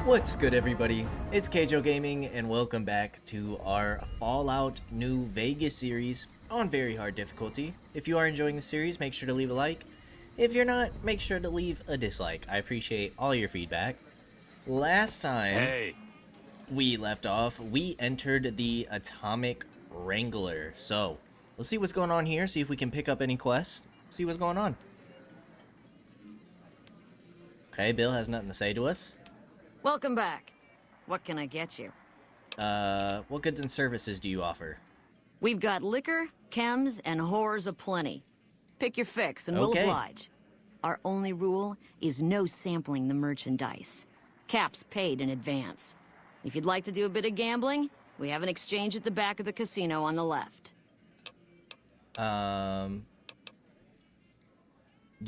What's good, everybody? It's Kaige-O Gaming, and welcome back to our Fallout New Vegas series on very hard difficulty. If you are enjoying the series, make sure to leave a like. If you're not, make sure to leave a dislike. I appreciate all your feedback. Last time we left off, we entered the Atomic Wrangler. So, let's see what's going on here, see if we can pick up any quests, see what's going on. Okay, Bill has nothing to say to us. Welcome back. What can I get you? What goods and services do you offer? We've got liquor, chems, and whores aplenty. Pick your fix and we'll oblige. Our only rule is no sampling the merchandise. Caps paid in advance. If you'd like to do a bit of gambling, we have an exchange at the back of the casino on the left. Do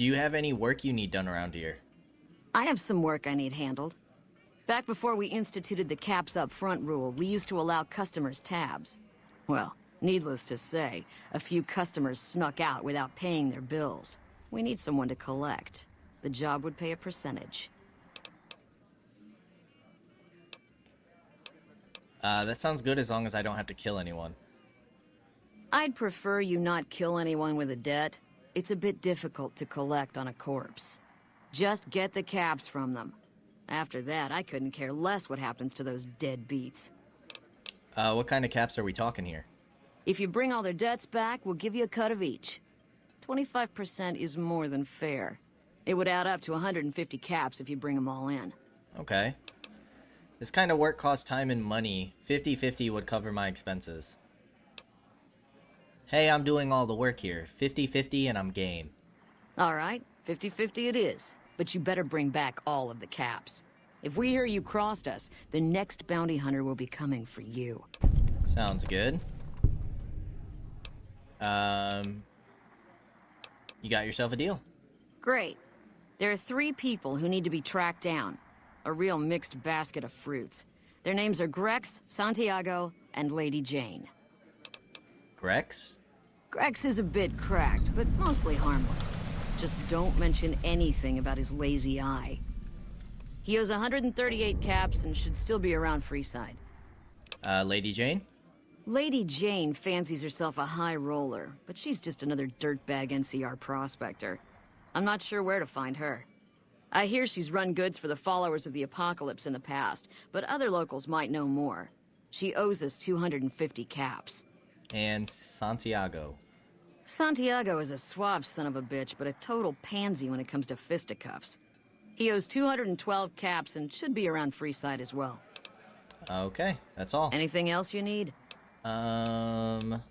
you have any work you need done around here? I have some work I need handled. Back before we instituted the caps up front rule, we used to allow customers tabs. Well, needless to say, a few customers snuck out without paying their bills. We need someone to collect. The job would pay a percentage. That sounds good as long as I don't have to kill anyone. I'd prefer you not kill anyone with a debt. It's a bit difficult to collect on a corpse. Just get the caps from them. After that, I couldn't care less what happens to those deadbeats. What kind of caps are we talking here? If you bring all their debts back, we'll give you a cut of each. 25% is more than fair. It would add up to 150 caps if you bring them all in. Okay. This kind of work costs time and money. 50-50 would cover my expenses. Hey, I'm doing all the work here. 50-50 and I'm game. All right, 50-50 it is. But you better bring back all of the caps. If we hear you crossed us, the next bounty hunter will be coming for you. Sounds good. You got yourself a deal. Great. There are 3 people who need to be tracked down. A real mixed basket of fruits. Their names are Grex, Santiago, and Lady Jane. Grex? Grex is a bit cracked, but mostly harmless. Just don't mention anything about his lazy eye. He owes 138 caps and should still be around Freeside. Lady Jane? Lady Jane fancies herself a high roller, but she's just another dirtbag NCR prospector. I'm not sure where to find her. I hear she's run goods for the followers of the apocalypse in the past, but other locals might know more. She owes us 250 caps. And Santiago. Santiago is a suave son of a bitch, but a total pansy when it comes to fisticuffs. He owes 212 caps and should be around Freeside as well. Okay, that's all. Anything else you need? The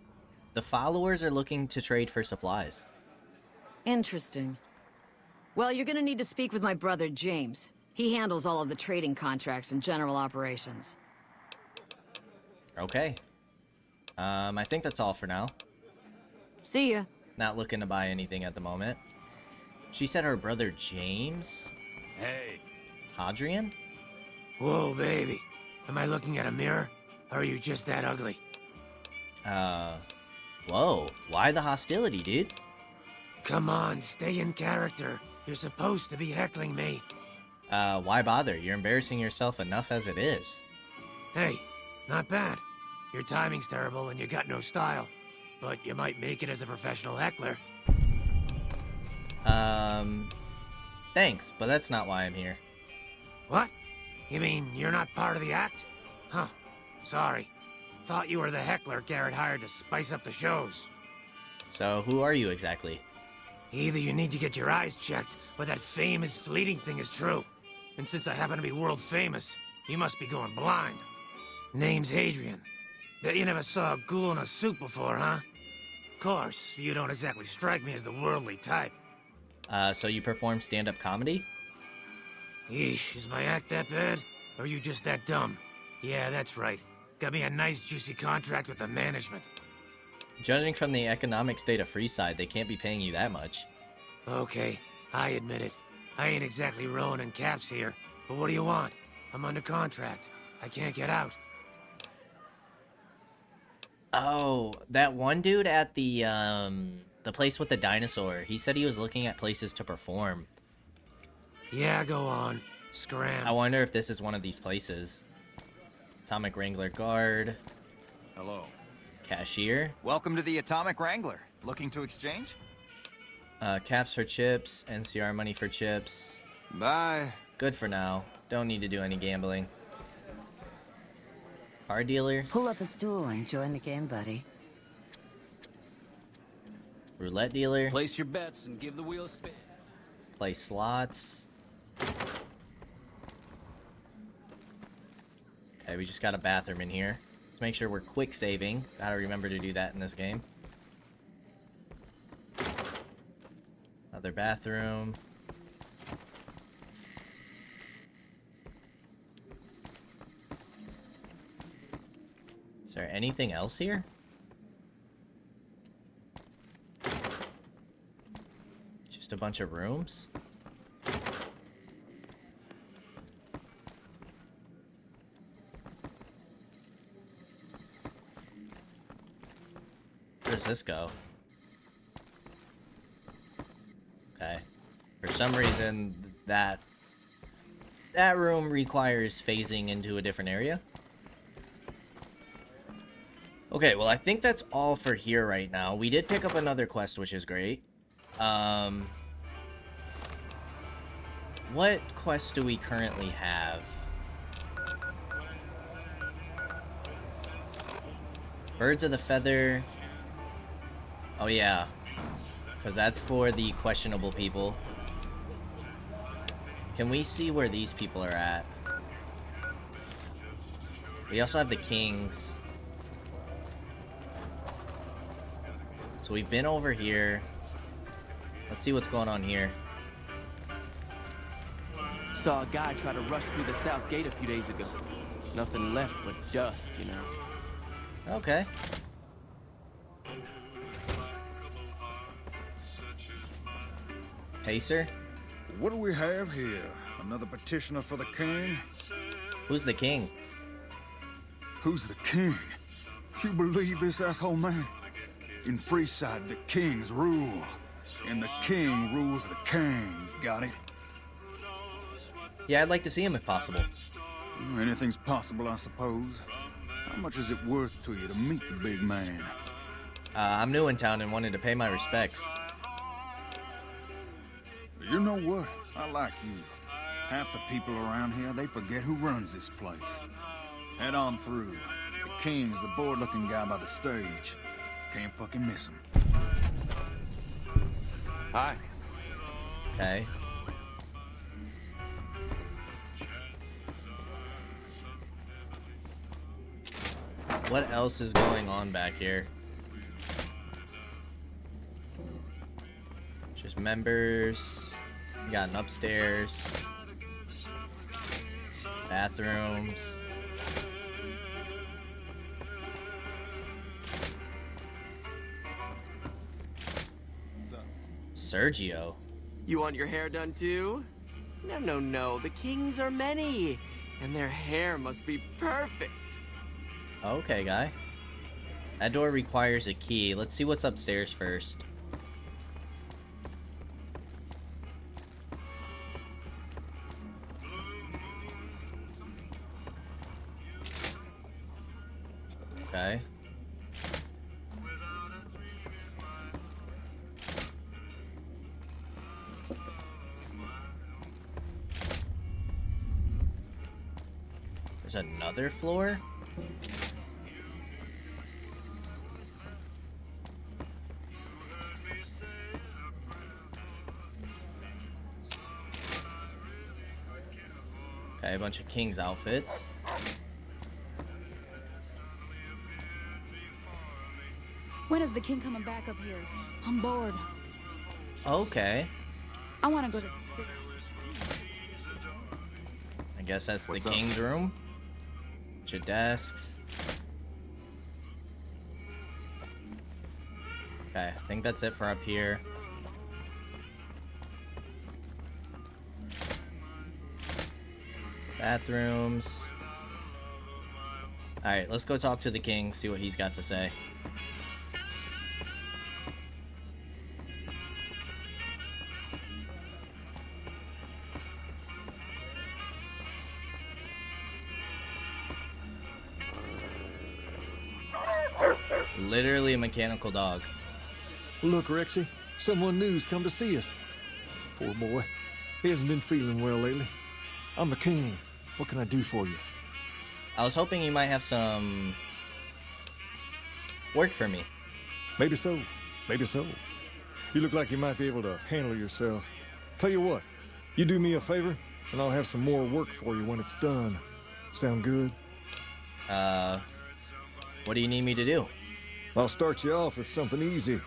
followers are looking to trade for supplies. Interesting. Well, you're gonna need to speak with my brother, James. He handles all of the trading contracts and general operations. Okay. I think that's all for now. See ya. Not looking to buy anything at the moment. She said her brother James? Hey. Hadrian? Whoa, baby. Am I looking at a mirror? Or are you just that ugly? Whoa. Why the hostility, dude? Come on, stay in character. You're supposed to be heckling me. Why bother? You're embarrassing yourself enough as it is. Hey, not bad. Your timing's terrible and you got no style. But you might make it as a professional heckler. Thanks, but that's not why I'm here. What? You mean you're not part of the act? Huh. Sorry. Thought you were the heckler Garrett hired to spice up the shows. So, who are you exactly? Either you need to get your eyes checked, or that fame is fleeting thing is true. And since I happen to be world famous, you must be going blind. Name's Hadrian. Bet you never saw a ghoul in a suit before, huh? Course, you don't exactly strike me as the worldly type. So you perform stand-up comedy? Yeesh, is my act that bad? Or are you just that dumb? Yeah, that's right. Got me a nice juicy contract with the management. Judging from the economic state of Freeside, they can't be paying you that much. Okay, I admit it. I ain't exactly rowing in caps here. But what do you want? I'm under contract. I can't get out. Oh, that one dude at the place with the dinosaur. He said he was looking at places to perform. Yeah, go on. Scram. I wonder if this is one of these places. Atomic Wrangler Guard. Hello. Cashier. Welcome to the Atomic Wrangler. Looking to exchange? Caps for chips. NCR money for chips. Bye. Good for now. Don't need to do any gambling. Car dealer. Pull up a stool and join the game, buddy. Roulette dealer. Place your bets and give the wheel a spin. Play slots. Okay, we just got a bathroom in here. Let's make sure we're quick saving. Gotta remember to do that in this game. Another bathroom. Is there anything else here? Just a bunch of rooms? Where does this go? Okay. For some reason, that room requires phasing into a different area. Okay, well, I think that's all for here right now. We did pick up another quest, which is great. What quest do we currently have? Birds of the Feather. Oh, yeah. Because that's for the questionable people. Can we see where these people are at? We also have the kings. So we've been over here. Let's see what's going on here. Saw a guy try to rush through the south gate a few days ago. Nothing left but dust, you know. Okay. Pacer? What do we have here? Another petitioner for the king? Who's the king? Who's the king? You believe this asshole man? In Freeside, the kings rule. And the king rules the kings. Got it? Yeah, I'd like to see him if possible. Anything's possible, I suppose. How much is it worth to you to meet the big man? I'm new in town and wanted to pay my respects. You know what? I like you. Half the people around here, they forget who runs this place. Head on through. The king's the bored-looking guy by the stage. Can't fucking miss him. Hi. Okay. What else is going on back here? Just members. We got an upstairs. Bathrooms. Sergio. You want your hair done too? No, no, no. The kings are many. And their hair must be perfect. Okay, guy. That door requires a key. Let's see what's upstairs first. Okay. There's another floor? Okay, a bunch of King's outfits. When is the king coming back up here? I'm bored. Okay. I want to go to the strip. I guess that's What's the up? King's room. Bunch of desks. Okay, I think that's it for up here. Bathrooms. Alright, let's go talk to the king, see what he's got to say. Literally a mechanical dog. Look, Rexy, someone new's come to see us. Poor boy. He hasn't been feeling well lately. I'm the king. What can I do for you? I was hoping you might have some work for me. Maybe so. Maybe so. You look like you might be able to handle yourself. Tell you what, you do me a favor, and I'll have some more work for you when it's done. Sound good? What do you need me to do? I'll start you off with something easy.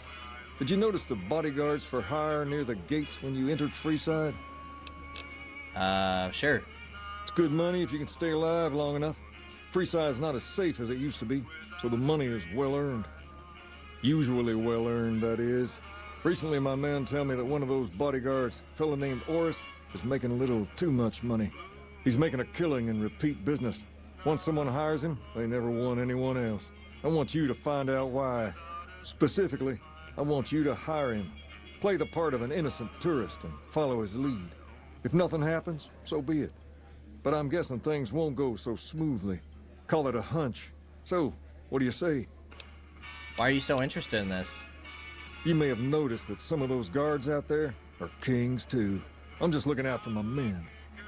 Did you notice the bodyguards for hire near the gates when you entered Freeside? Sure. It's good money if you can stay alive long enough. Freeside's not as safe as it used to be, so the money is well earned. Usually well earned, that is. Recently, my man tell me that one of those bodyguards, a fella named Oris, is making a little too much money. He's making a killing in repeat business. Once someone hires him, they never want anyone else. I want you to find out why. Specifically, I want you to hire him. Play the part of an innocent tourist and follow his lead. If nothing happens, so be it. But I'm guessing things won't go so smoothly. Call it a hunch. So, what do you say? Why are you so interested in this? You may have noticed that some of those guards out there are kings too. I'm just looking out for my men.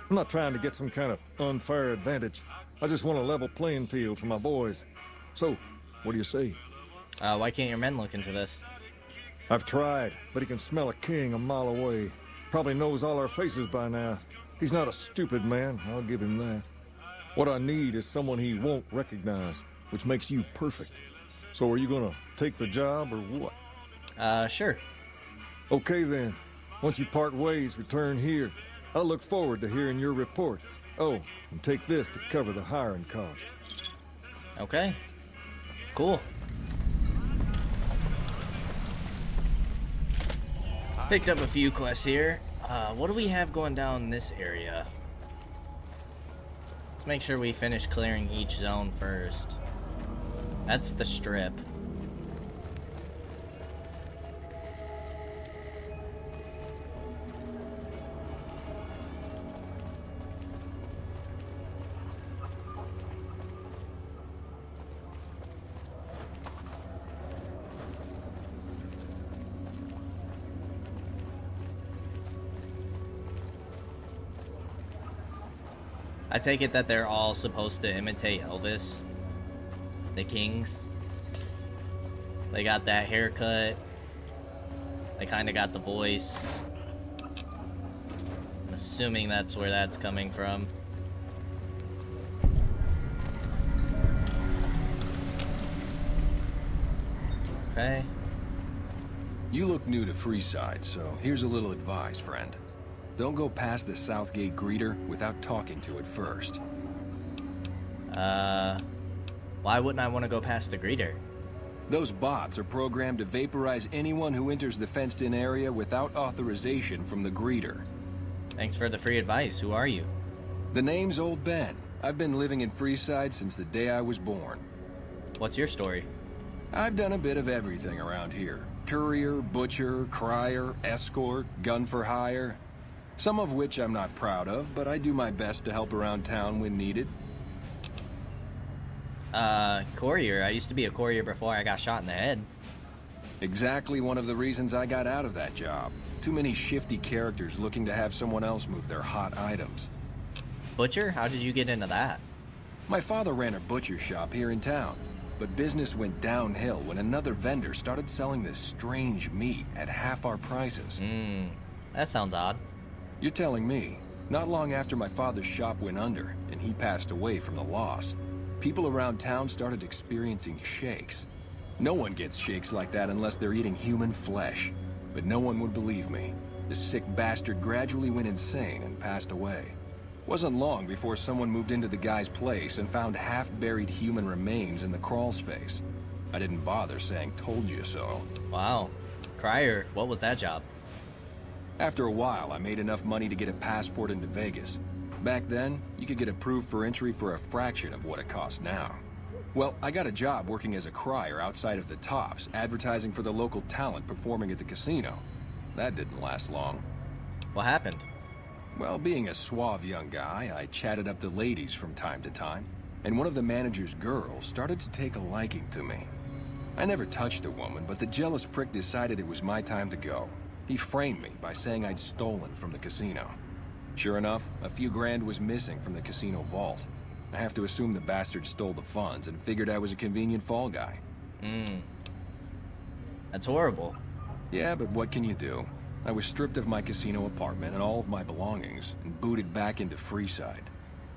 I'm not trying to get some kind of unfair advantage. I just want a level playing field for my boys. So, what do you say? Why can't your men look into this? I've tried, but he can smell a king a mile away. Probably knows all our faces by now. He's not a stupid man, I'll give him that. What I need is someone he won't recognize, which makes you perfect. So are you gonna take the job or what? Sure. Okay then. Once you part ways, return here. I'll look forward to hearing your report. Oh, and take this to cover the hiring cost. Okay. Cool. Picked up a few quests here. What do we have going down in this area? Let's make sure we finish clearing each zone first. That's the strip. I take it that they're all supposed to imitate Elvis, the kings. They got that haircut. They kind of got the voice. I'm assuming that's where that's coming from. Okay. You look new to Freeside, so here's a little advice, friend. Don't go past the Southgate greeter without talking to it first. Why wouldn't I want to go past the greeter? Those bots are programmed to vaporize anyone who enters the fenced-in area without authorization from the greeter. Thanks for the free advice. Who are you? The name's Old Ben. I've been living in Freeside since the day I was born. What's your story? I've done a bit of everything around here. Courier, butcher, crier, escort, gun for hire. Some of which I'm not proud of, but I do my best to help around town when needed. Courier. I used to be a courier before I got shot in the head. Exactly one of the reasons I got out of that job. Too many shifty characters looking to have someone else move their hot items. Butcher? How did you get into that? My father ran a butcher shop here in town, but business went downhill when another vendor started selling this strange meat at half our prices. That sounds odd. You're telling me. Not long after my father's shop went under, and he passed away from the loss, people around town started experiencing shakes. No one gets shakes like that unless they're eating human flesh. But no one would believe me. The sick bastard gradually went insane and passed away. Wasn't long before someone moved into the guy's place and found half-buried human remains in the crawl space. I didn't bother saying told you so. Wow. Crier, what was that job? After a while, I made enough money to get a passport into Vegas. Back then, you could get approved for entry for a fraction of what it costs now. Well, I got a job working as a crier outside of the Tops, advertising for the local talent performing at the casino. That didn't last long. What happened? Well, being a suave young guy, I chatted up the ladies from time to time, and one of the manager's girls started to take a liking to me. I never touched a woman, but the jealous prick decided it was my time to go. He framed me by saying I'd stolen from the casino. Sure enough, a few grand was missing from the casino vault. I have to assume the bastard stole the funds and figured I was a convenient fall guy. That's horrible. Yeah, but what can you do? I was stripped of my casino apartment and all of my belongings and booted back into Freeside.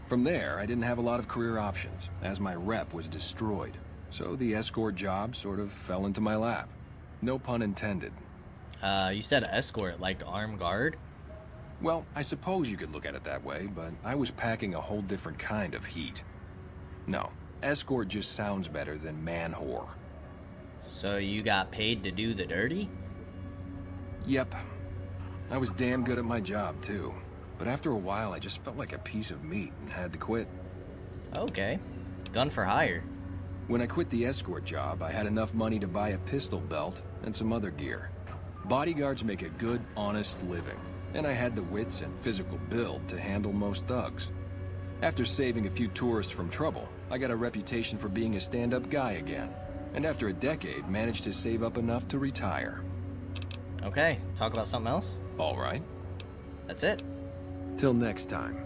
From there, I didn't have a lot of career options, as my rep was destroyed. So the escort job sort of fell into my lap. No pun intended. You said escort, like armed guard? Well, I suppose you could look at it that way, but I was packing a whole different kind of heat. No, escort just sounds better than man-whore. So you got paid to do the dirty? Yep. I was damn good at my job, too. But after a while, I just felt like a piece of meat and had to quit. Okay. Gun for hire. When I quit the escort job, I had enough money to buy a pistol belt and some other gear. Bodyguards make a good, honest living, and I had the wits and physical build to handle most thugs. After saving a few tourists from trouble, I got a reputation for being a stand-up guy again, and after a decade, managed to save up enough to retire. Okay, talk about something else? All right. That's it. Till next time.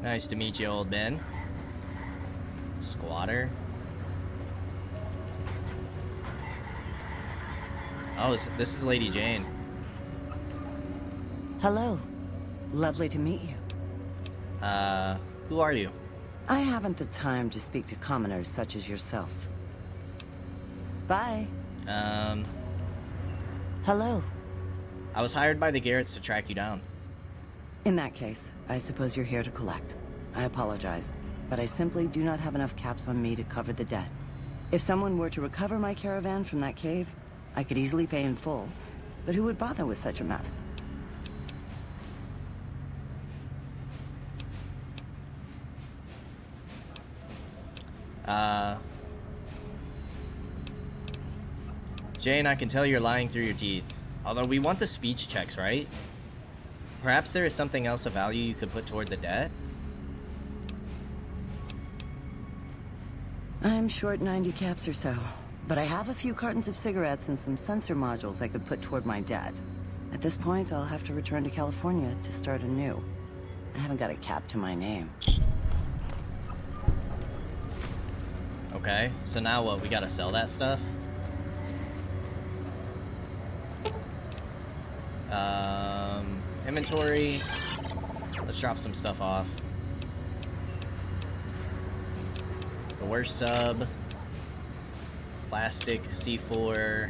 Nice to meet you, old Ben. Squatter. Oh, this is Lady Jane. Hello. Lovely to meet you. Who are you? I haven't the time to speak to commoners such as yourself. Bye. Hello. I was hired by the Garretts to track you down. In that case, I suppose you're here to collect. I apologize, but I simply do not have enough caps on me to cover the debt. If someone were to recover my caravan from that cave, I could easily pay in full, but who would bother with such a mess? Jane, I can tell you're lying through your teeth. Although we want the speech checks, right? Perhaps there is something else of value you could put toward the debt? I'm short 90 caps or so, but I have a few cartons of cigarettes and some sensor modules I could put toward my debt. At this point, I'll have to return to California to start anew. I haven't got a cap to my name. Okay, so now what? We gotta sell that stuff? Inventory. Let's drop some stuff off. The worst sub. Plastic C4.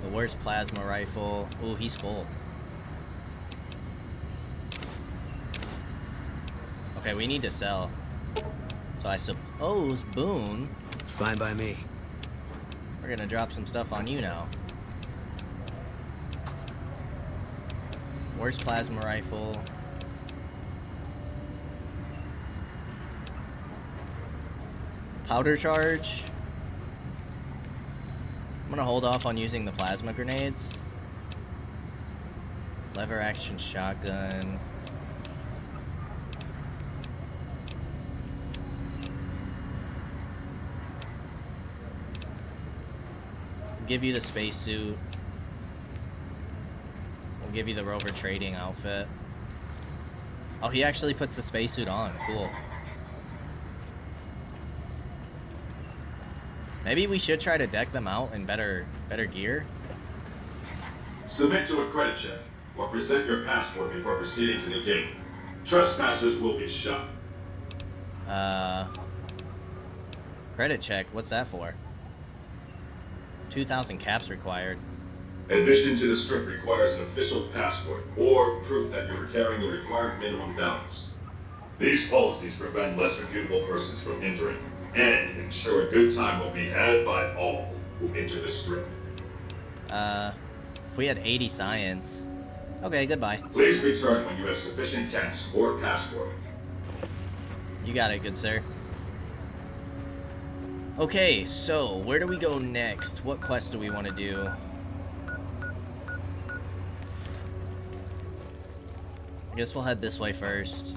The worst plasma rifle. Ooh, he's full. Okay, we need to sell. So I suppose, Boone. Fine by me. We're gonna drop some stuff on you now. Worst plasma rifle. Powder charge. I'm gonna hold off on using the plasma grenades. Lever action shotgun. Give you the spacesuit. We'll give you the rover trading outfit. Oh, he actually puts the spacesuit on. Cool. Maybe we should try to deck them out in better gear. Submit to a credit check or present your passport before proceeding to the gate. Trespassers will be shot. Credit check. What's that for? 2,000 caps required. Admission to the strip requires an official passport or proof that you are carrying the required minimum balance. These policies prevent less reputable persons from entering and ensure a good time will be had by all who enter the strip. If we had 80 science. Okay, goodbye. Please return when you have sufficient caps or passport. You got it, good sir. Okay, so where do we go next? What quest do we want to do? I guess we'll head this way first.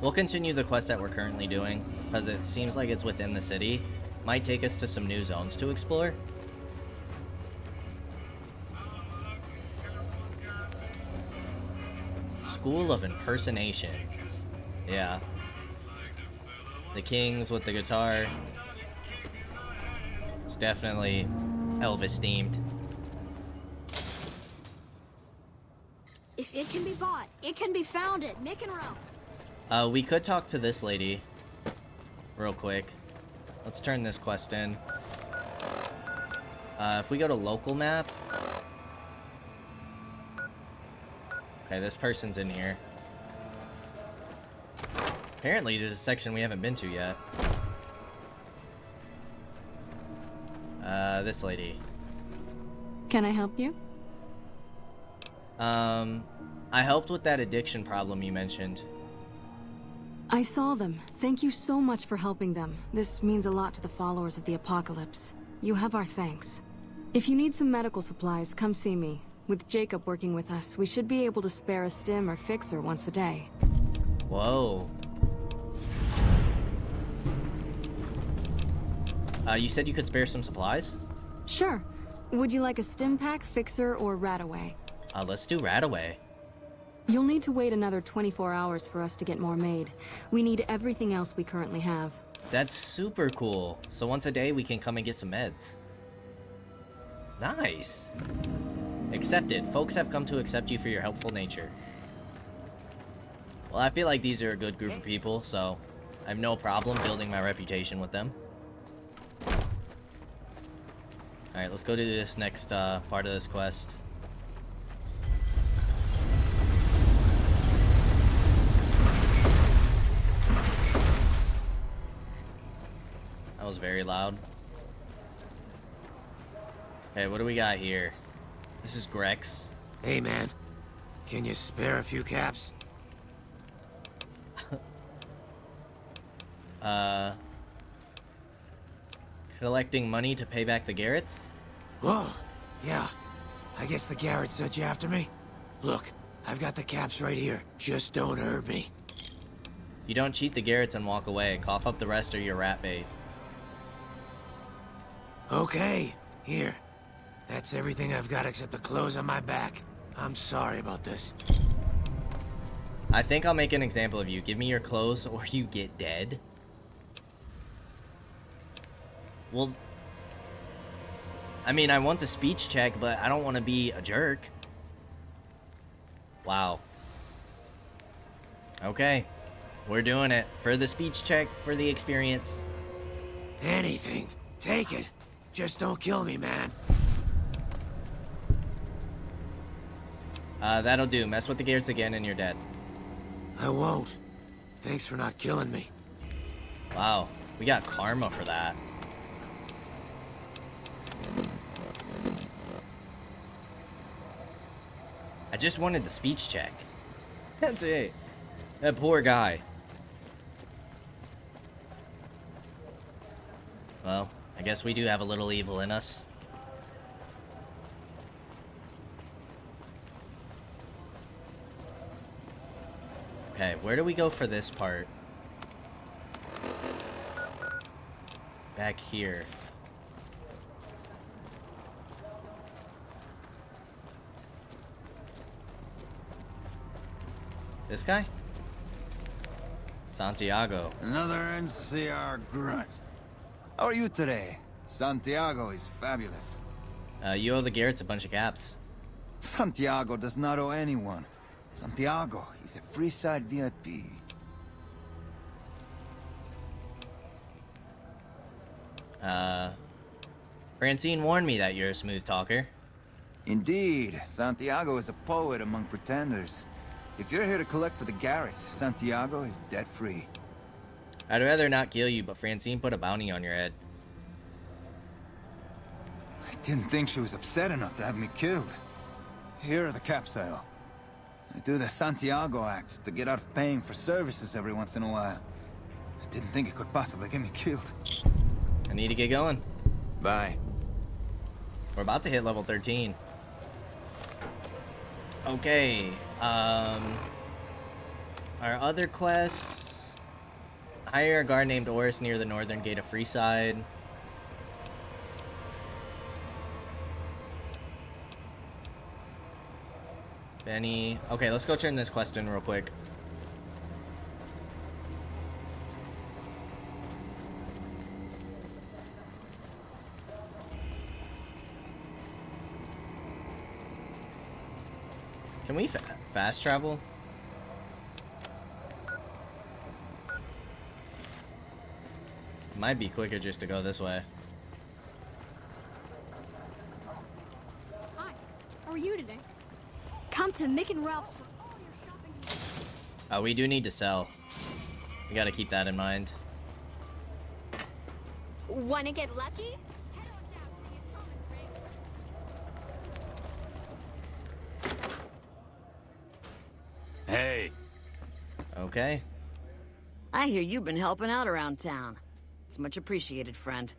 We'll continue the quest that we're currently doing. because it seems like it's within the city. Might take us to some new zones to explore. School of Impersonation. Yeah. The Kings with the guitar. It's definitely Elvis themed. If it can be bought, it can be found at Mick and Ralph. We could talk to this lady real quick. Let's turn this quest in. If we go to local map. Okay, this person's in here. Apparently, there's a section we haven't been to yet. This lady. Can I help you? I helped with that addiction problem you mentioned. I saw them. Thank you so much for helping them. This means a lot to the followers of the Apocalypse. You have our thanks. If you need some medical supplies, come see me. With Jacob working with us, we should be able to spare a stim or fixer once a day. Whoa. You said you could spare some supplies? Sure. Would you like a stim pack, fixer, or Rataway? Let's do Rataway. You'll need to wait another 24 hours for us to get more made. We need everything else we currently have. That's super cool. So once a day, we can come and get some meds. Nice. Accepted. Folks have come to accept you for your helpful nature. Well, I feel like these are a good group of people, so I have no problem building my reputation with them. Alright, let's go to this next part of this quest. That was very loud. Okay, what do we got here? This is Grex. Hey, man. Can you spare a few caps? Collecting money to pay back the Garretts? Whoa, yeah. I guess the Garrett sent you after me? Look, I've got the caps right here. Just don't hurt me. You don't cheat the Garretts and walk away. Cough up the rest or you're rat bait. Okay, here. That's everything I've got except the clothes on my back. I'm sorry about this. I think I'll make an example of you. Give me your clothes or you get dead. Well, I mean, I want the speech check, but I don't want to be a jerk. Wow. Okay. We're doing it. For the speech check, for the experience. Anything. Take it. Just don't kill me, man. That'll do. Mess with the Garretts again and you're dead. I won't. Thanks for not killing me. Wow. We got karma for that. I just wanted the speech check. That's it. That poor guy. Well, I guess we do have a little evil in us. Okay, where do we go for this part? Back here. This guy? Santiago. Another NCR grunt. How are you today? Santiago is fabulous. You owe the Garretts a bunch of caps. Santiago does not owe anyone. Santiago is a Freeside VIP. Francine warned me that you're a smooth talker. Indeed, Santiago is a poet among pretenders. If you're here to collect for the Garretts, Santiago is debt-free. I'd rather not kill you, but Francine put a bounty on your head. I didn't think she was upset enough to have me killed. Here are the caps, I do the Santiago act to get out of paying for services every once in a while. I didn't think it could possibly get me killed. I need to get going. Bye. We're about to hit level 13. Okay, our other quests... Hire a guard named Oris near the northern gate of Freeside. Benny. Okay, let's go turn this quest in real quick. Can we fast travel? Might be quicker just to go this way. Hi, how are you today? Come to Mick and Ralph's for all your shopping needs. Oh, we do need to sell. We gotta keep that in mind. Wanna get lucky? Hey. Okay. I hear you've been helping out around town. It's much appreciated, friend.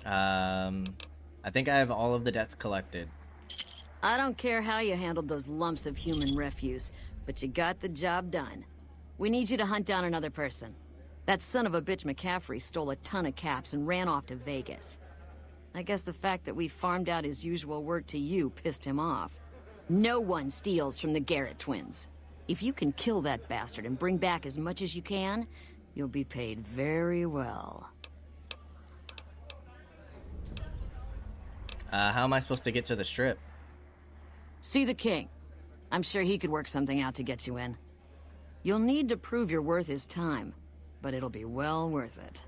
I think I have all of the debts collected. I don't care how you handled those lumps of human refuse, but you got the job done. We need you to hunt down another person. That son of a bitch McCaffrey stole a ton of caps and ran off to Vegas. I guess the fact that we farmed out his usual work to you pissed him off. No one steals from the Garrett twins. If you can kill that bastard and bring back as much as you can, you'll be paid very well. How am I supposed to get to the strip? See the king. I'm sure he could work something out to get you in. You'll need to prove you're worth his time, but it'll be well worth it.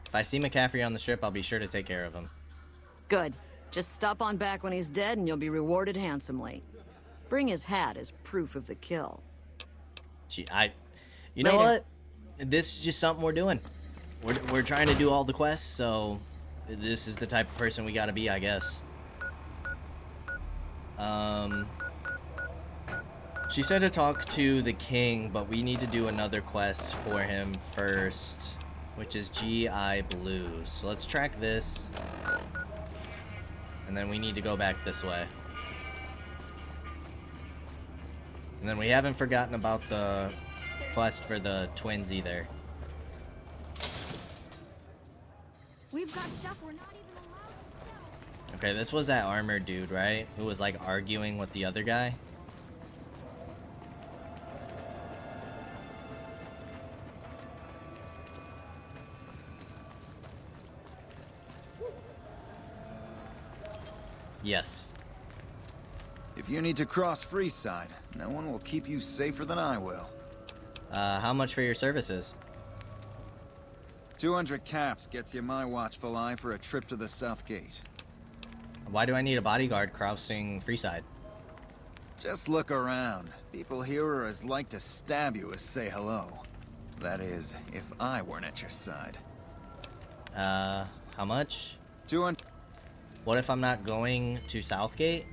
If I see McCaffrey on the strip, I'll be sure to take care of him. Good. Just stop on back when he's dead and you'll be rewarded handsomely. Bring his hat as proof of the kill. Gee, you know what? This is just something we're doing. We're trying to do all the quests, so this is the type of person we gotta be, I guess. She said to talk to the king, but we need to do another quest for him first, which is GI Blues. So let's track this, and then we need to go back this way. And then we haven't forgotten about the quest for the twins either. We've got stuff we're not even allowed to sell. Okay, this was that armored dude, right? Who was like arguing with the other guy? Yes. If you need to cross Freeside, no one will keep you safer than I will. How much for your services? 200 caps gets you my watchful eye for a trip to the South Gate. Why do I need a bodyguard crossing Freeside? Just look around. People here are as like to stab you as say hello. That is, if I weren't at your side. How much? 200. What if I'm not going to Southgate?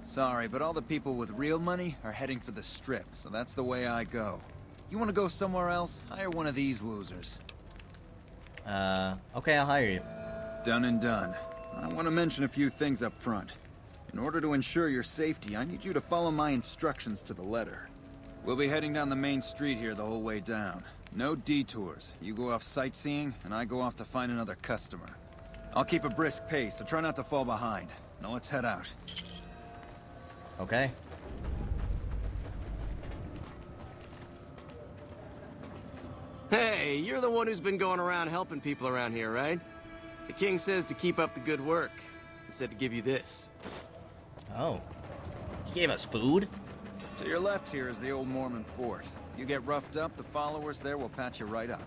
Sorry, but all the people with real money are heading for the Strip, so that's the way I go. You want to go somewhere else? Hire one of these losers. Okay, I'll hire you. Done and done. I want to mention a few things up front. In order to ensure your safety, I need you to follow my instructions to the letter. We'll be heading down the main street here the whole way down. No detours. You go off sightseeing, and I go off to find another customer. I'll keep a brisk pace, so try not to fall behind. Now let's head out. Okay. Hey, you're the one who's been going around helping people around here, right? The king says to keep up the good work. He said to give you this. Oh. He gave us food? To your left here is the old Mormon fort. You get roughed up, the followers there will patch you right up.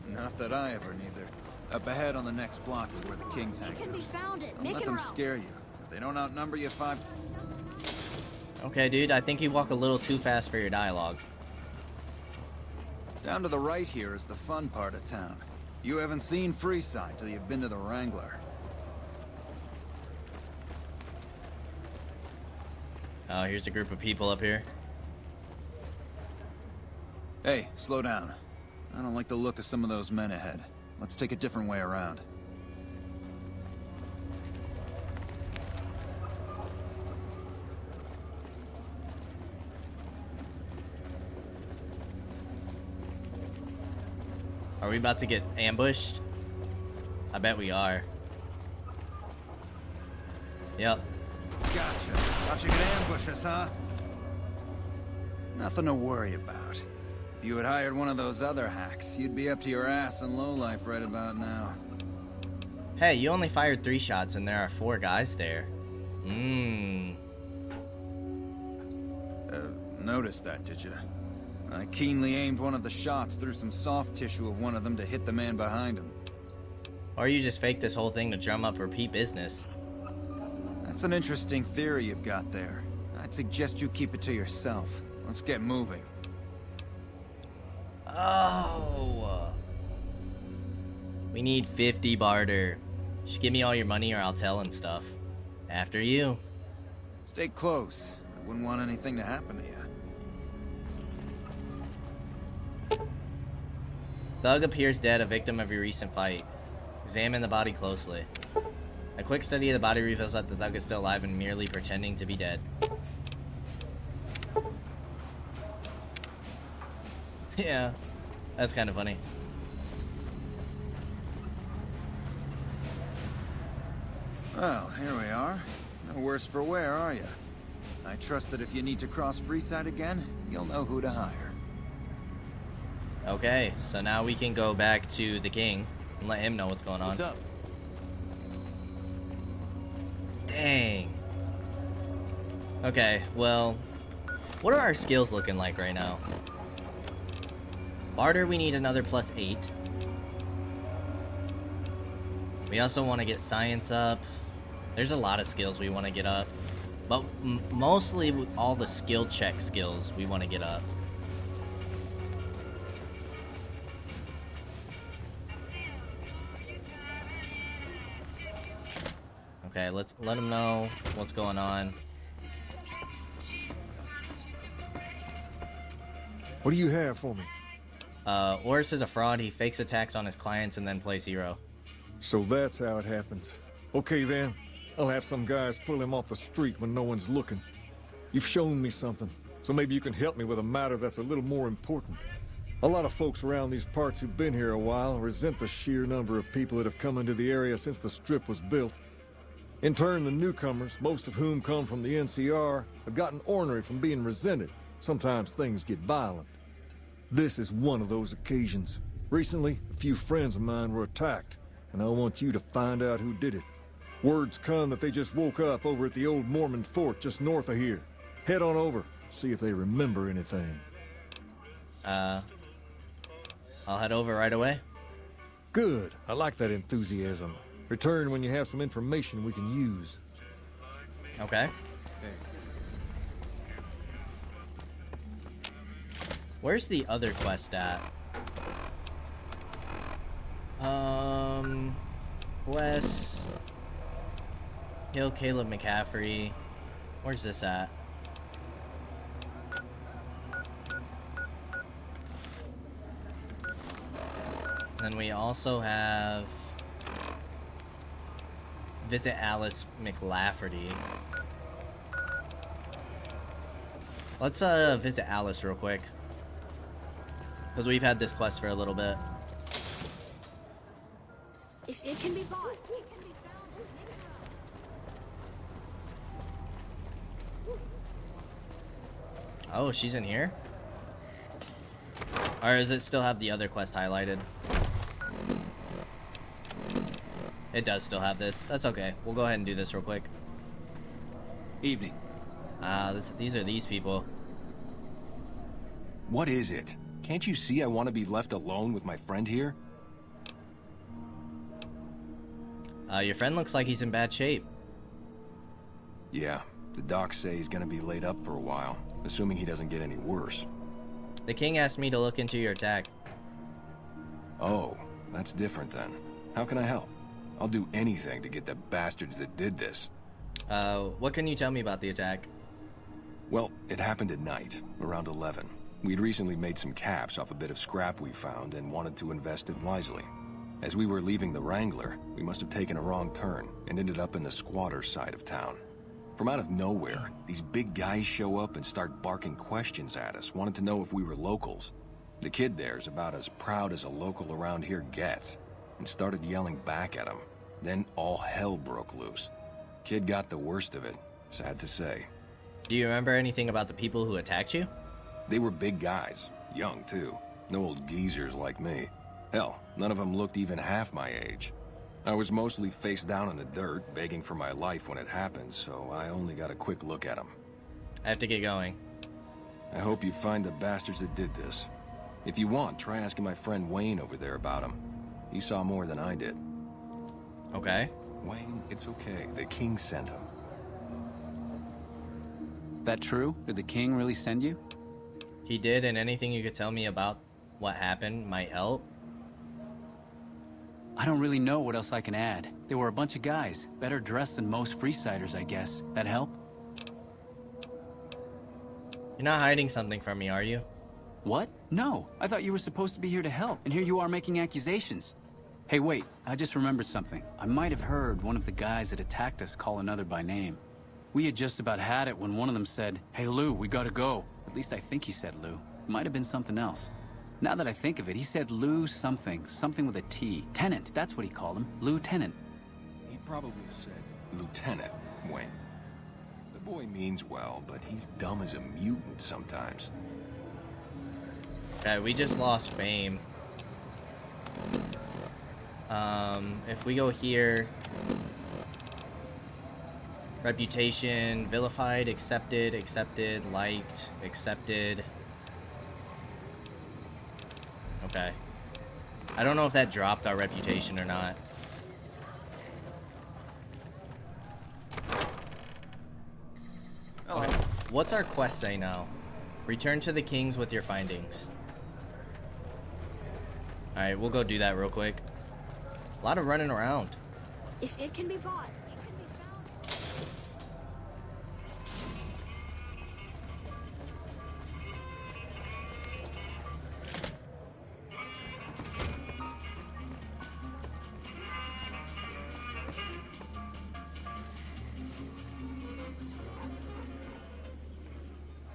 Not that I ever neither. Up ahead on the next block is where the kings hang It can out. be found at Don't let them scare you. If they don't outnumber you 5... Okay, dude, I think you walk a little too fast for your dialogue. Down to the right here is the fun part of town. You haven't seen Freeside till you've been to the Wrangler. Oh, here's a group of people up here. Hey, slow down. I don't like the look of some of those men ahead. Let's take a different way around. Are we about to get ambushed? I bet we are. Yep. Gotcha. Thought you could ambush us, huh? Nothing to worry about. If you had hired one of those other hacks, you'd be up to your ass in lowlife right about now. Hey, you only fired 3 shots and there are 4 guys there. Noticed that, did you? I keenly aimed one of the shots through some soft tissue of one of them to hit the man behind him. Or you just faked this whole thing to drum up repeat business. That's an interesting theory you've got there. I'd suggest you keep it to yourself. Let's get moving. Oh. We need 50 barter. Just give me all your money or I'll tell and stuff. After you. Stay close. I wouldn't want anything to happen to you. Thug appears dead, a victim of your recent fight. Examine the body closely. A quick study of the body reveals that the thug is still alive and merely pretending to be dead. Yeah, that's kind of funny. Well, here we are. No worse for wear, are you? I trust that if you need to cross Freeside again, you'll know who to hire. Okay, so now we can go back to the king and let him know what's going on. What's up? Dang. Okay, well, what are our skills looking like right now? Barter, we need another +8. We also want to get science up. There's a lot of skills we want to get up. But mostly all the skill check skills we want to get up. Okay, let's let them know what's going on. What do you have for me? Oris is a fraud. He fakes attacks on his clients and then plays hero. So that's how it happens. Okay then, I'll have some guys pull him off the street when no one's looking. You've shown me something, so maybe you can help me with a matter that's a little more important. A lot of folks around these parts who've been here a while resent the sheer number of people that have come into the area since the strip was built. In turn, the newcomers, most of whom come from the NCR, have gotten ornery from being resented. Sometimes things get violent. This is one of those occasions. Recently, a few friends of mine were attacked, and I want you to find out who did it. Word's come that they just woke up over at the old Mormon fort just north of here. Head on over, see if they remember anything. I'll head over right away. Good. I like that enthusiasm. Return when you have some information we can use. Okay. Where's the other quest at? Quest. Kill Caleb McCaffrey. Where's this at? Then we also have visit Alice McLafferty. Let's visit Alice real quick, because we've had this quest for a little bit. If it can be bought, it can be found. Oh, she's in here? Or does it still have the other quest highlighted? It does still have this. That's okay. We'll go ahead and do this real quick. Evening. These are these people. What is it? Can't you see I want to be left alone with my friend here? Your friend looks like he's in bad shape. Yeah, the docs say he's gonna be laid up for a while, assuming he doesn't get any worse. The king asked me to look into your attack. Oh, that's different then. How can I help? I'll do anything to get the bastards that did this. What can you tell me about the attack? Well, it happened at night, around 11. We'd recently made some caps off a bit of scrap we found and wanted to invest it wisely. As we were leaving the Wrangler, we must have taken a wrong turn and ended up in the squatter side of town. From out of nowhere, these big guys show up and start barking questions at us, wanted to know if we were locals. The kid there's about as proud as a local around here gets, and started yelling back at him. Then all hell broke loose. Kid got the worst of it, sad to say. Do you remember anything about the people who attacked you? They were big guys, young too. No old geezers like me. Hell, none of them looked even half my age. I was mostly face down in the dirt, begging for my life when it happened, so I only got a quick look at them. I have to get going. I hope you find the bastards that did this. If you want, try asking my friend Wayne over there about him. He saw more than I did. Okay. Wayne, it's okay. The king sent him. That true? Did the king really send you? He did, and anything you could tell me about what happened might help. I don't really know what else I can add. They were a bunch of guys, better dressed than most Freesiders, I guess. That help? You're not hiding something from me, are you? What? No, I thought you were supposed to be here to help, and here you are making accusations. Hey, wait, I just remembered something. I might have heard one of the guys that attacked us call another by name. We had just about had it when one of them said, "Hey Lou, we gotta go." At least I think he said Lou. It might have been something else. Now that I think of it, he said Lou something with a T. Tenant, that's what he called him. Lieutenant. He probably said Lieutenant, Wayne. The boy means well, but he's dumb as a mutant sometimes. Okay, we just lost fame. If we go here, reputation, vilified, accepted, liked, accepted. Okay. I don't know if that dropped our reputation or not. Okay. What's our quest say now? Return to the kings with your findings. Alright, we'll go do that real quick. A lot of running around. If it can be bought, it can be found.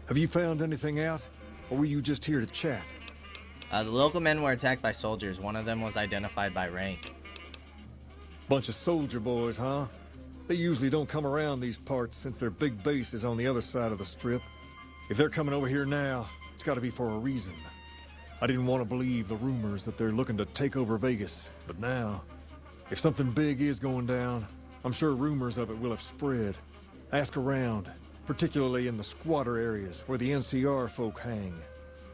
Have you found anything out? Or were you just here to chat? The local men were attacked by soldiers. One of them was identified by rank. Bunch of soldier boys, huh? They usually don't come around these parts since their big base is on the other side of the strip. If they're coming over here now, it's gotta be for a reason. I didn't want to believe the rumors that they're looking to take over Vegas, but now, if something big is going down, I'm sure rumors of it will have spread. Ask around, particularly in the squatter areas where the NCR folk hang.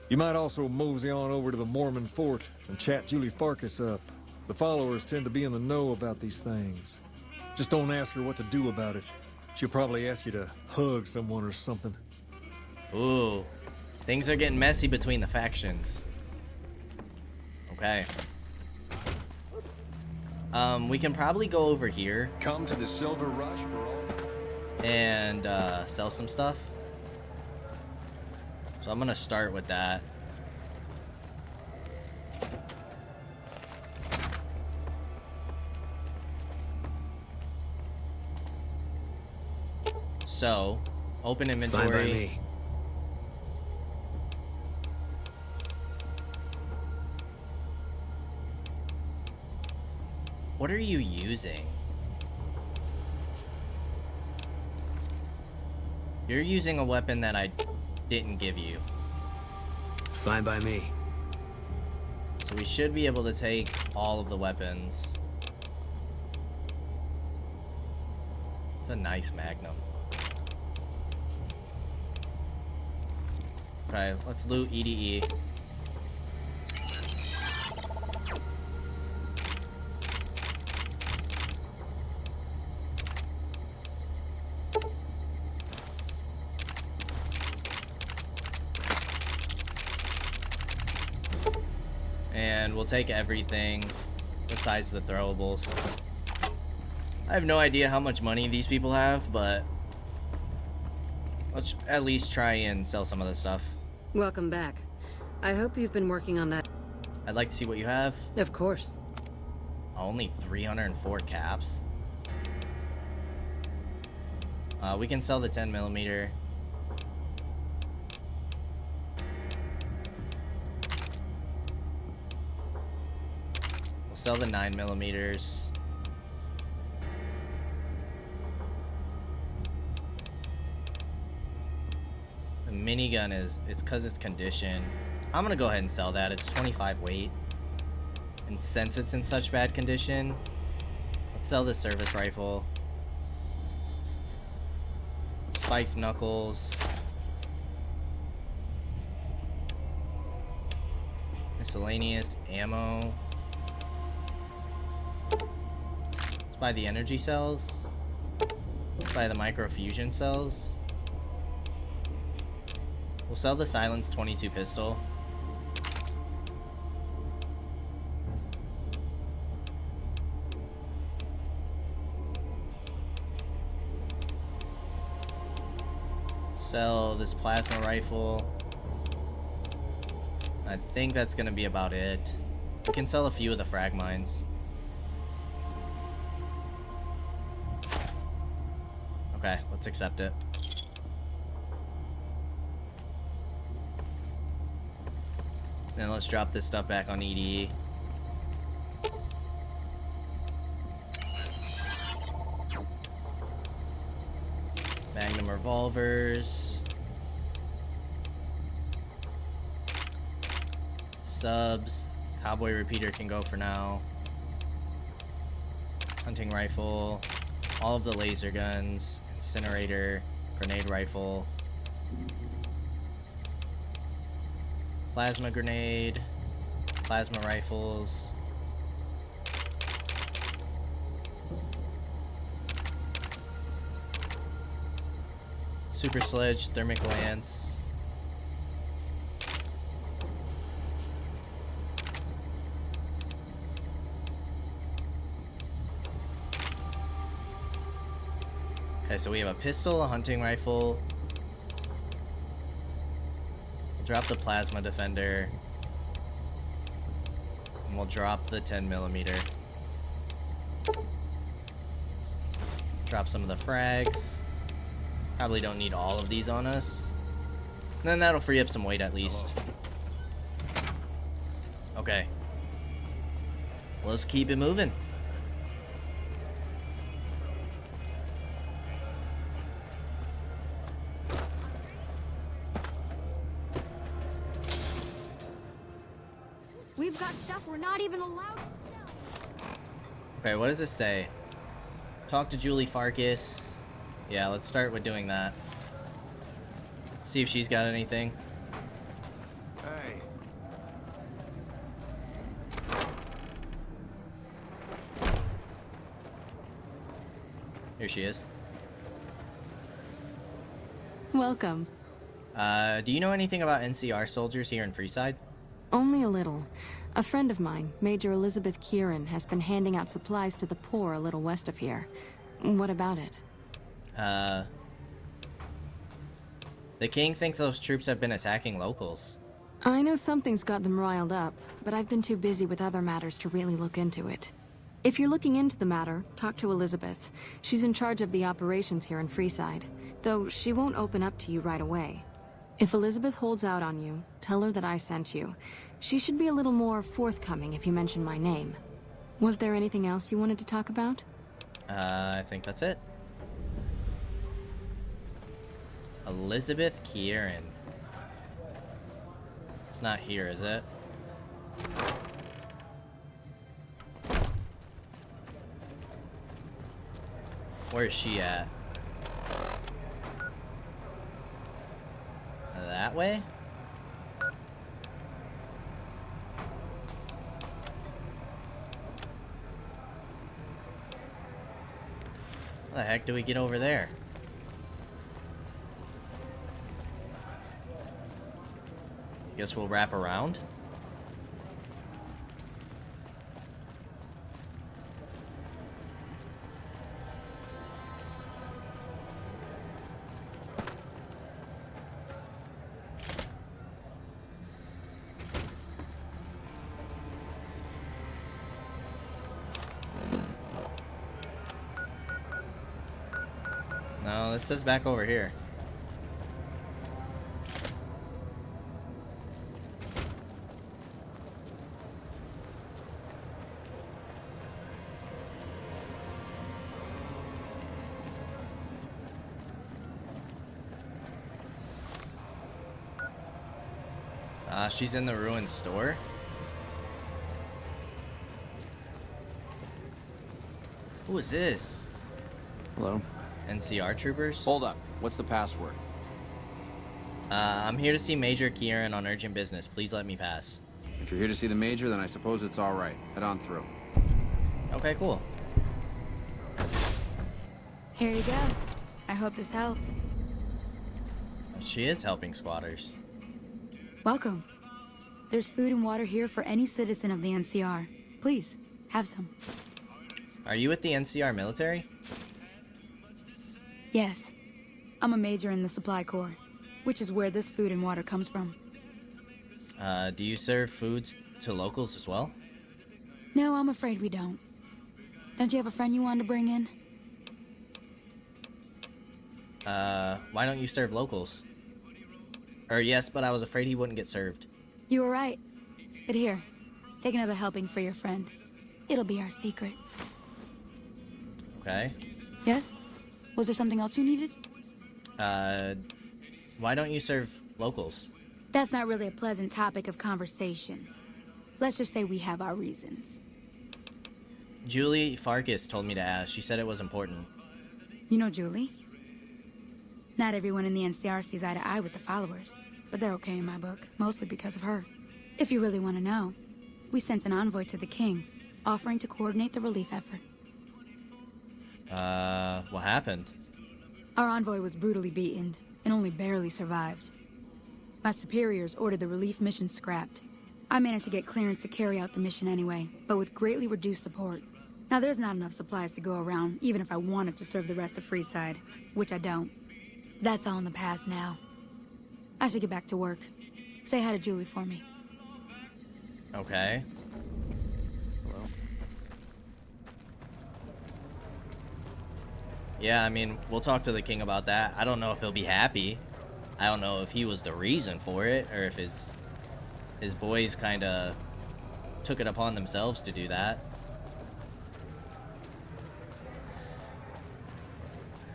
You might also mosey on over to the Mormon fort and chat Julie Farkas up. The followers tend to be in the know about these things. Just don't ask her what to do about it. She'll probably ask you to hug someone or something. Ooh, things are getting messy between the factions. Okay. We can probably go over here. Come to the Silver Rush for all... And, sell some stuff. So I'm gonna start with that. So, open inventory. Fine by me. What are you using? You're using a weapon that I didn't give you. Fine by me. So we should be able to take all of the weapons. It's a nice Magnum. Okay, let's loot EDE. And we'll take everything besides the throwables. I have no idea how much money these people have, but let's at least try and sell some of this stuff. Welcome back. I hope you've been working on that. I'd like to see what you have. Of course. Only 304 caps. We can sell the 10mm. Sell the 9mm. The minigun it's because it's condition. I'm gonna go ahead and sell that. It's 25 weight. And since it's in such bad condition, let's sell the service rifle. Spiked knuckles. Miscellaneous ammo. Let's buy the energy cells. Let's buy the microfusion cells. We'll sell the Silence 22 pistol. Sell this plasma rifle. I think that's gonna be about it. We can sell a few of the frag mines. Okay, let's accept it. Then let's drop this stuff back on EDE. Magnum revolvers. Subs. Cowboy repeater can go for now. Hunting rifle. All of the laser guns. Incinerator. Grenade rifle. Plasma grenade. Plasma rifles. Super sledge, thermic lance. Okay, so we have a pistol, a hunting rifle. We'll drop the plasma defender. And we'll drop the 10mm. Drop some of the frags. Probably don't need all of these on us. And then that'll free up some weight at least. Okay. Let's keep it moving. We've got stuff we're not even allowed to sell. Okay, what does this say? Talk to Julie Farkas. Yeah, let's start with doing that. See if she's got anything. Hey. Here she is. Welcome. Do you know anything about NCR soldiers here in Freeside? Only a little. A friend of mine, Major Elizabeth Kieran, has been handing out supplies to the poor a little west of here. What about it? The king thinks those troops have been attacking locals. I know something's got them riled up, but I've been too busy with other matters to really look into it. If you're looking into the matter, talk to Elizabeth. She's in charge of the operations here in Freeside, though she won't open up to you right away. If Elizabeth holds out on you, tell her that I sent you. She should be a little more forthcoming if you mention my name. Was there anything else you wanted to talk about? I think that's it. Elizabeth Kieran. It's not here, is it? Where is she at? That way? How the heck do we get over there? Guess we'll wrap around. No, this says back over here. She's in the ruined store. Who is this? Hello? NCR troopers? Hold up. What's the password? I'm here to see Major Kieran on urgent business. Please let me pass. If you're here to see the Major, then I suppose it's all right. Head on through. Okay, cool. Here you go. I hope this helps. She is helping squatters. Welcome. There's food and water here for any citizen of the NCR. Please, have some. Are you with the NCR military? Yes. I'm a major in the Supply Corps, which is where this food and water comes from. Do you serve foods to locals as well? No, I'm afraid we don't. Don't you have a friend you wanted to bring in? Why don't you serve locals? Or yes, but I was afraid he wouldn't get served. You were right. But here, take another helping for your friend. It'll be our secret. Okay. Yes? Was there something else you needed? Why don't you serve locals? That's not really a pleasant topic of conversation. Let's just say we have our reasons. Julie Farkas told me to ask. She said it was important. You know Julie? Not everyone in the NCR sees eye to eye with the followers, but they're okay in my book, mostly because of her. If you really want to know, we sent an envoy to the king, offering to coordinate the relief effort. What happened? Our envoy was brutally beaten, and only barely survived. My superiors ordered the relief mission scrapped. I managed to get clearance to carry out the mission anyway, but with greatly reduced support. Now there's not enough supplies to go around, even if I wanted to serve the rest of Freeside, which I don't. That's all in the past now. I should get back to work. Say hi to Julie for me. Okay. Hello? Yeah, I mean, we'll talk to the king about that. I don't know if he'll be happy. I don't know if he was the reason for it, or if his boys kind of took it upon themselves to do that.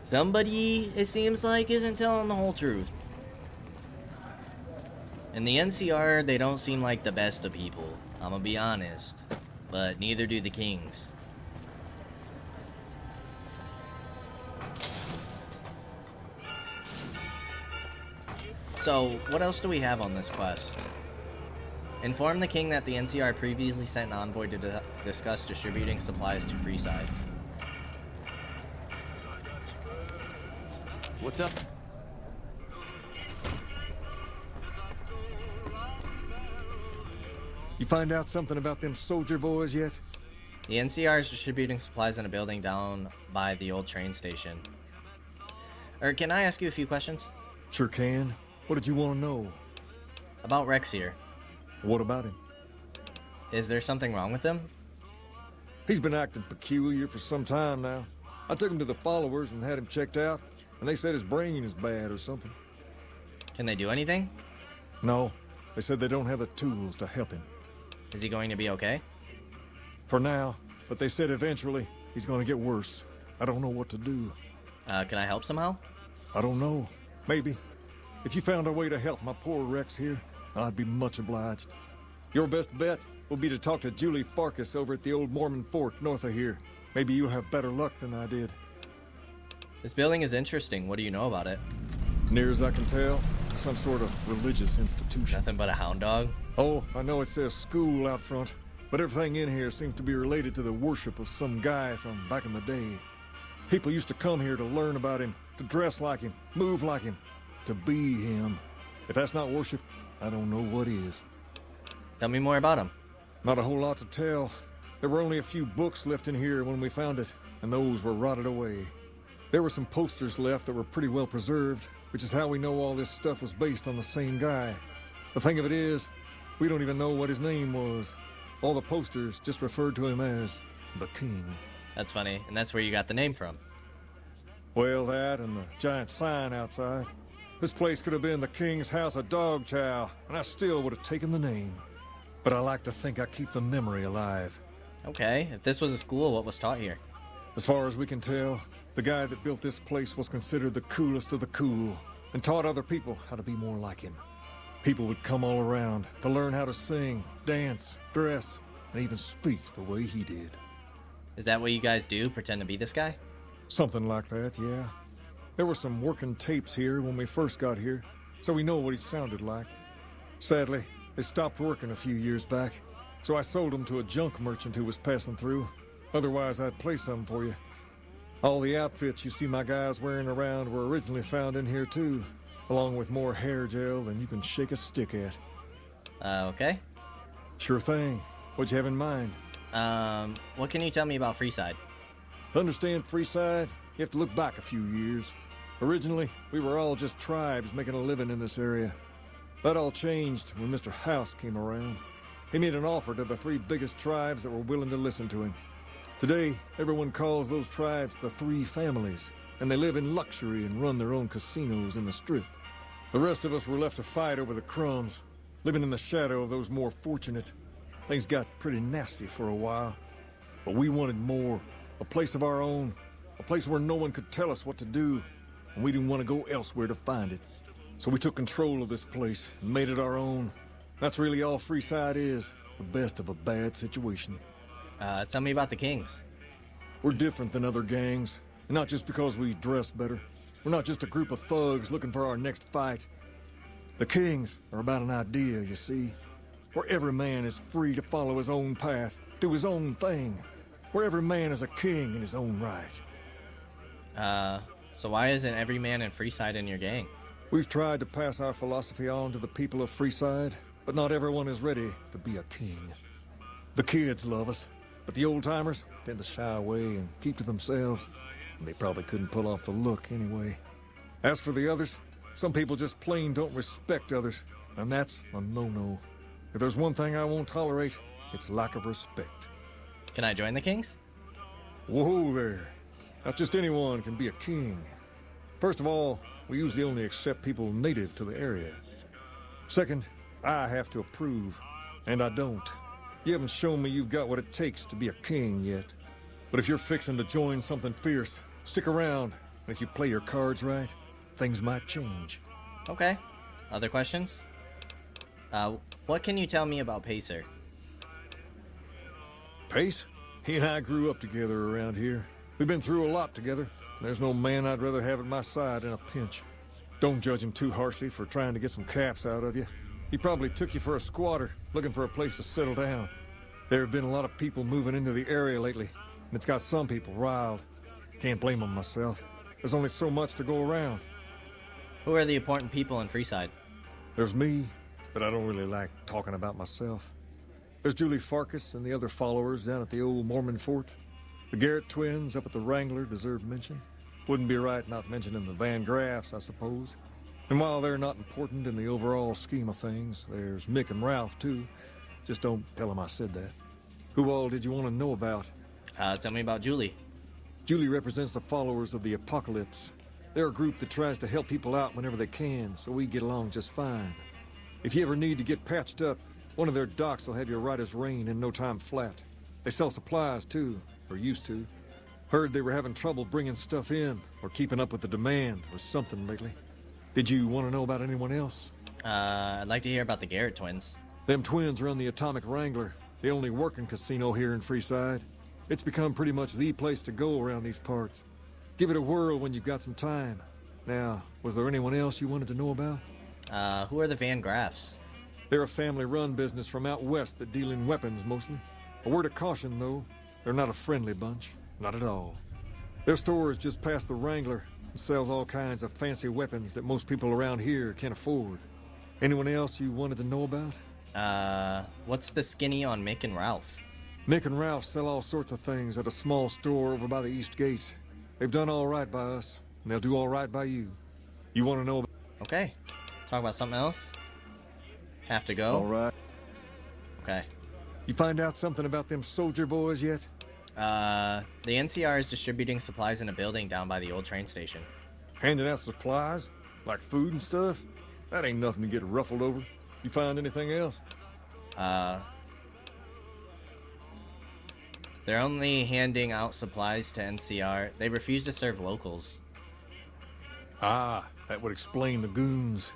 Somebody, it seems like, isn't telling the whole truth. In the NCR, they don't seem like the best of people, I'm gonna be honest. But neither do the kings. So, what else do we have on this quest? Inform the king that the NCR previously sent an envoy to discuss distributing supplies to Freeside. What's up? You find out something about them soldier boys yet? The NCR is distributing supplies in a building down by the old train station. Can I ask you a few questions? Sure can. What did you want to know? About Rex here. What about him? Is there something wrong with him? He's been acting peculiar for some time now. I took him to the followers and had him checked out, and they said his brain is bad or something. Can they do anything? No. They said they don't have the tools to help him. Is he going to be okay? For now, but they said eventually he's going to get worse. I don't know what to do. Can I help somehow? I don't know. Maybe. If you found a way to help my poor Rex here, I'd be much obliged. Your best bet will be to talk to Julie Farkas over at the old Mormon fort north of here. Maybe you'll have better luck than I did. This building is interesting. What do you know about it? Near as I can tell, some sort of religious institution. Nothing but a hound dog? Oh, I know it says school out front, but everything in here seems to be related to the worship of some guy from back in the day. People used to come here to learn about him, to dress like him, move like him, to be him. If that's not worship, I don't know what is. Tell me more about him. Not a whole lot to tell. There were only a few books left in here when we found it, and those were rotted away. There were some posters left that were pretty well preserved, which is how we know all this stuff was based on the same guy. The thing of it is, we don't even know what his name was. All the posters just referred to him as the King. That's funny, and that's where you got the name from. Well, that and the giant sign outside. This place could have been the King's House of Dog Chow, and I still would have taken the name. But I like to think I keep the memory alive. Okay, if this was a school, what was taught here? As far as we can tell, the guy that built this place was considered the coolest of the cool, and taught other people how to be more like him. People would come all around to learn how to sing, dance, dress, and even speak the way he did. Is that what you guys do? Pretend to be this guy? Something like that, yeah. There were some working tapes here when we first got here, so we know what he sounded like. Sadly, they stopped working a few years back, so I sold them to a junk merchant who was passing through. Otherwise, I'd play some for you. All the outfits you see my guys wearing around were originally found in here too, along with more hair gel than you can shake a stick at. Okay. Sure thing. What'd you have in mind? What can you tell me about Freeside? To understand Freeside, you have to look back a few years. Originally, we were all just tribes making a living in this area. That all changed when Mr. House came around. He made an offer to the 3 biggest tribes that were willing to listen to him. Today, everyone calls those tribes the 3 families, and they live in luxury and run their own casinos in the Strip. The rest of us were left to fight over the crumbs, living in the shadow of those more fortunate. Things got pretty nasty for a while, but we wanted more, a place of our own, a place where no one could tell us what to do, and we didn't want to go elsewhere to find it. So we took control of this place and made it our own. That's really all Freeside is, the best of a bad situation. Tell me about the Kings. We're different than other gangs, and not just because we dress better. We're not just a group of thugs looking for our next fight. The Kings are about an idea, you see, where every man is free to follow his own path, do his own thing, where every man is a king in his own right. So why isn't every man in Freeside in your gang? We've tried to pass our philosophy on to the people of Freeside, but not everyone is ready to be a king. The kids love us, but the old-timers tend to shy away and keep to themselves, and they probably couldn't pull off the look anyway. As for the others, some people just plain don't respect others, and that's a no-no. If there's one thing I won't tolerate, it's lack of respect. Can I join the Kings? Whoa there. Not just anyone can be a king. First of all, we usually only accept people native to the area. Second, I have to approve, and I don't. You haven't shown me you've got what it takes to be a king yet. But if you're fixing to join something fierce, stick around, and if you play your cards right, things might change. Okay. Other questions? What can you tell me about Pacer? Pace? He and I grew up together around here. We've been through a lot together. There's no man I'd rather have at my side in a pinch. Don't judge him too harshly for trying to get some caps out of you. He probably took you for a squatter, looking for a place to settle down. There have been a lot of people moving into the area lately, and it's got some people riled. Can't blame them myself. There's only so much to go around. Who are the important people in Freeside? There's me, but I don't really like talking about myself. There's Julie Farkas and the other followers down at the old Mormon fort. The Garrett twins up at the Wrangler deserve mention. Wouldn't be right not mentioning the Van Graffs, I suppose. And while they're not important in the overall scheme of things, there's Mick and Ralph, too. Just don't tell them I said that. Who all did you want to know about? Tell me about Julie. Julie represents the followers of the Apocalypse. They're a group that tries to help people out whenever they can, so we get along just fine. If you ever need to get patched up, one of their docs will have you right as rain in no time flat. They sell supplies, too, or used to. Heard they were having trouble bringing stuff in, or keeping up with the demand, or something lately. Did you want to know about anyone else? I'd like to hear about the Garrett twins. Them twins run the Atomic Wrangler, the only working casino here in Freeside. It's become pretty much the place to go around these parts. Give it a whirl when you've got some time. Now, was there anyone else you wanted to know about? Who are the Van Graffs? They're a family-run business from out west that deal in weapons mostly. A word of caution, though, they're not a friendly bunch. Not at all. Their store is just past the Wrangler and sells all kinds of fancy weapons that most people around here can't afford. Anyone else you wanted to know about? What's the skinny on Mick and Ralph? Mick and Ralph sell all sorts of things at a small store over by the East Gate. They've done all right by us, and they'll do all right by you. You want to know about... Okay. Talk about something else? Have to go? All right. Okay. You find out something about them soldier boys yet? The NCR is distributing supplies in a building down by the old train station. Handing out supplies? Like food and stuff? That ain't nothing to get ruffled over. You find anything else? They're only handing out supplies to NCR. They refuse to serve locals. Ah, that would explain the goons.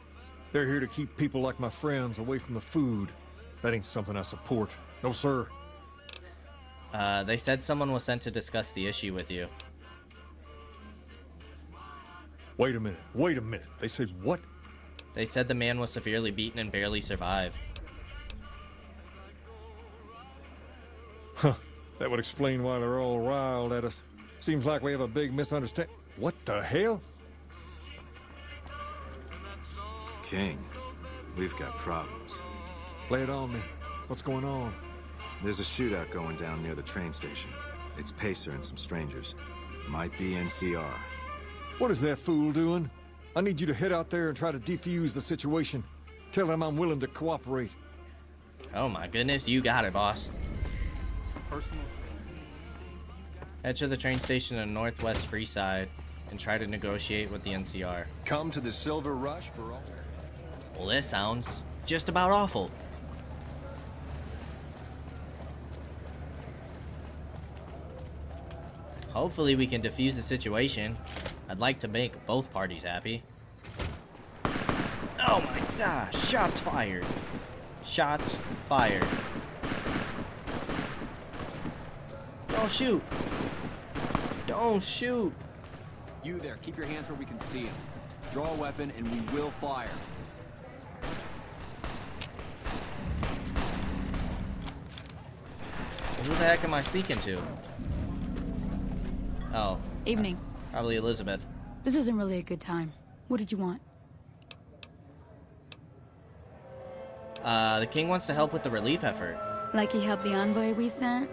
They're here to keep people like my friends away from the food. That ain't something I support. No, sir. They said someone was sent to discuss the issue with you. Wait a minute. They said what? They said the man was severely beaten and barely survived. Huh. That would explain why they're all riled at us. Seems like we have a big misunderstanding. What the hell? King, we've got problems. Lay it on me. What's going on? There's a shootout going down near the train station. It's Pacer and some strangers. Might be NCR. What is that fool doing? I need you to head out there and try to defuse the situation. Tell them I'm willing to cooperate. Oh my goodness, you got it, boss. Head to the train station in Northwest Freeside and try to negotiate with the NCR. Come to the Silver Rush for all... Well, this sounds just about awful. Hopefully we can defuse the situation. I'd like to make both parties happy. Oh my gosh, shots fired. Shots fired. Don't shoot. Don't shoot. You there, keep your hands where we can see him. Draw a weapon and we will fire. Who the heck am I speaking to? Oh. Evening. Probably Elizabeth. This isn't really a good time. What did you want? The king wants to help with the relief effort. Like he helped the envoy we sent?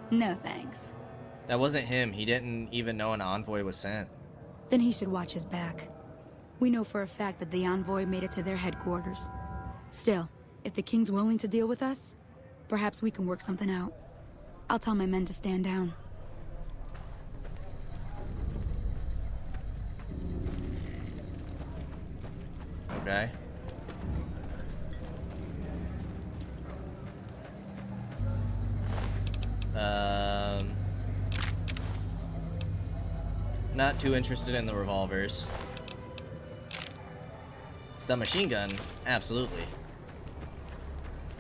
No thanks. That wasn't him. He didn't even know an envoy was sent. Then he should watch his back. We know for a fact that the envoy made it to their headquarters. Still, if the king's willing to deal with us, perhaps we can work something out. I'll tell my men to stand down. Okay. Not too interested in the revolvers. Submachine gun, absolutely.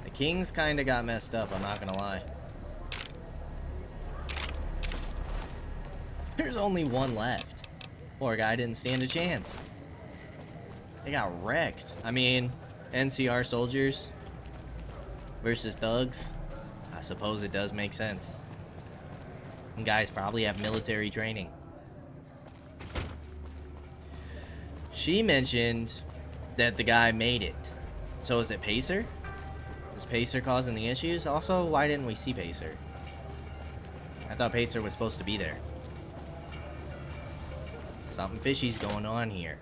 The king's kinda got messed up, I'm not gonna lie. There's only one left. Poor guy didn't stand a chance. They got wrecked. I mean, NCR soldiers versus thugs. I suppose it does make sense. And guys probably have military training. She mentioned that the guy made it. So is it Pacer? Is Pacer causing the issues? Also, why didn't we see Pacer? I thought Pacer was supposed to be there. Something fishy's going on here.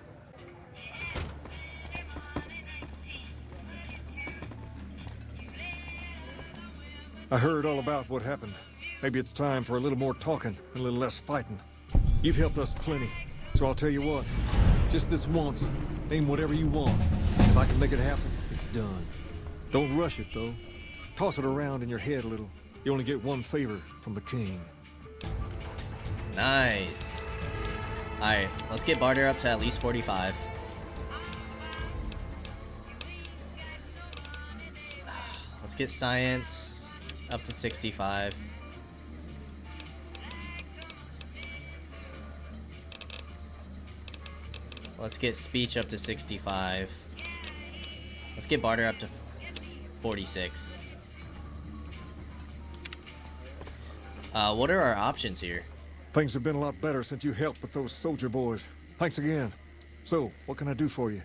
I heard all about what happened. Maybe it's time for a little more talking and a little less fighting. You've helped us plenty, so I'll tell you what. Just this once, aim whatever you want. If I can make it happen, it's done. Don't rush it, though. Toss it around in your head a little. You only get one favor from the king. Nice. Alright, let's get barter up to at least 45. Let's get science up to 65. Let's get speech up to 65. Let's get barter up to 46. What are our options here? Things have been a lot better since you helped with those soldier boys. Thanks again. So, what can I do for you?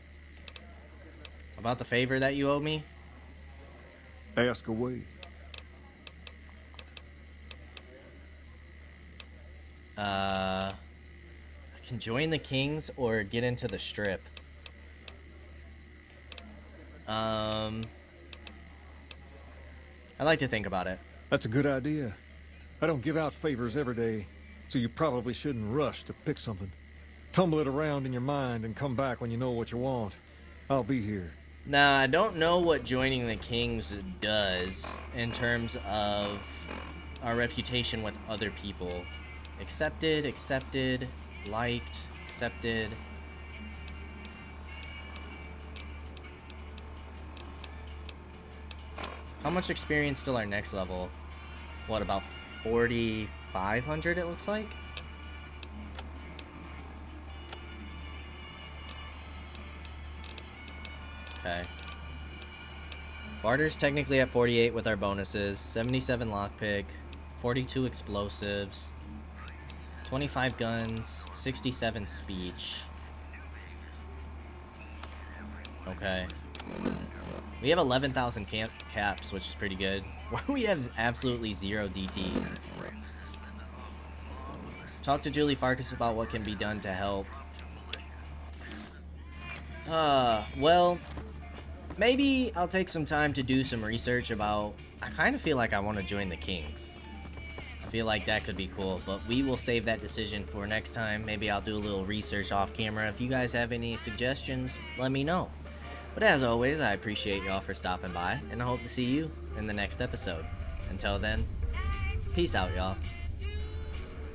About the favor that you owe me? Ask away. I can join the Kings or get into the Strip. I'd like to think about it. That's a good idea. I don't give out favors every day, so you probably shouldn't rush to pick something. Tumble it around in your mind and come back when you know what you want. I'll be here. Nah, I don't know what joining the Kings does in terms of our reputation with other people. Accepted, liked, accepted. How much experience till our next level? What, about 4,500 it looks like? Okay. Barter's technically at 48 with our bonuses. 77 lockpick. 42 explosives. 25 guns. 67 speech. Okay. We have 11,000 caps, which is pretty good. We have absolutely 0 DT. Talk to Julie Farkas about what can be done to help. Well, maybe I'll take some time to do some research about... I kind of feel like I want to join the Kings. I feel like that could be cool, but we will save that decision for next time. Maybe I'll do a little research off camera. If you guys have any suggestions, let me know. But as always, I appreciate y'all for stopping by, and I hope to see you in the next episode. Until then, peace out, y'all.